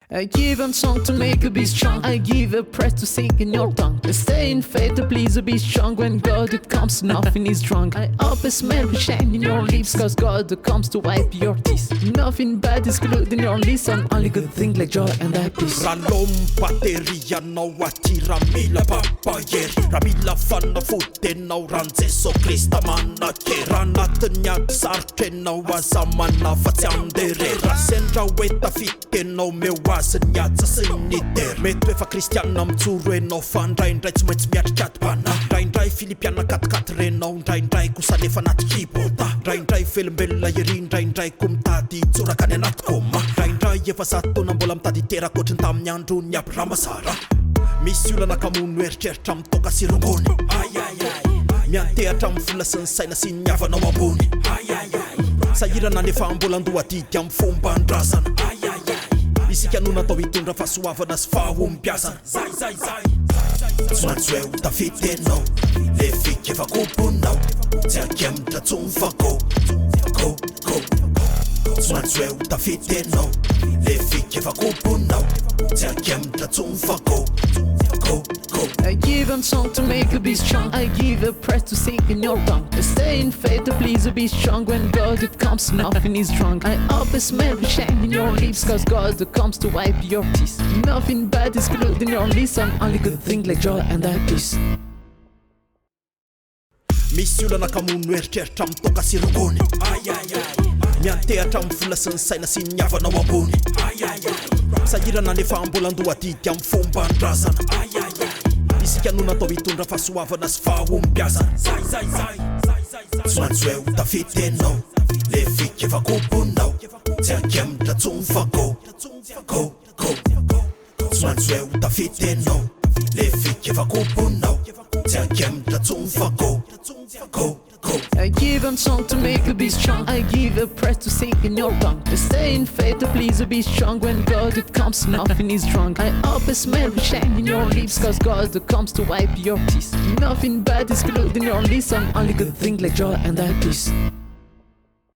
I give a song to make you be strong. I give a prayer to sing in your tongue. I stay in faith to please you be strong. When God it comes, nothing is wrong. I always smell the shine in your lips, cause God comes to wipe your tears. Nothing bad is good in your list, and only good things like joy and happiness. Ralom-baterianao aty raha mila papahery, raha mila fanafotenao raha Jeso Krista manakery. Raha anatin'ny ady sarotra ianao aza manafa-tsy anderery, raha sendra hoe tafitenao meo azy ny atsa sy ny dery. Mety efa kristiana mijoro ianao fa ndraindray tsy maintsy miatrika ady bana. Ndraindray filipiana katikaty renao, ndraindray kosa alefa anaty kibota. Ndraindray velombelona ery, ndraindray koa mitady tsoraka any anaty koma. Ndraindray efa zato taona mbola mitady teraka ohatriny tamin'ny andro ny Abrahama Sara. Misy olana kamono eritreritra mitoka sy rongony, miantehatra amin'ny vola sy ny saina sy ny havanao ambony. Sahirana nefa mbola andohadidy amin'ny fomba andrazana. Isika no natao hitondra fahasoavana sy fahombiazana. Tsy maintsy hoe ho tafitenao le fika efa komponao, tsy akemitra tsony fa go. Tsy maintsy hoe ho tafitenao le fika efa komponao, tsy akemitra tsony fa go. I give a song to make you be strong. I give a prayer to sing in your tongue. I stay in faith to please you be strong. When God it comes, nothing is wrong. I always smell the shine in your lips, cause God comes to wipe your tears. Nothing bad is good in your list, and only good things like joy and happiness. Misy olana kamono eritreritra mitoka sy rongony, miantehatra amin'ny vola sy ny saina sy ny havanao ambony. Sahirana nefa mbola andohadidy amin'ny fomba andrazana. Isika no natao hitondra fahasoavana sy fahombiazana. Tsy maintsy hoe ho tafitenao le fika efa komponao, tsy akemitra tsony fa go. Tsy maintsy hoe ho tafitenao le fika efa komponao, tsy akemitra tsony fa go. I give a song to make you be strong. I give a prayer to sing in your tongue. I stay in faith to please you be strong. When God it comes, nothing is wrong. I always smell the shine in your lips, cause God comes to wipe your tears. Nothing bad is good in your list, and only good things like joy and happiness.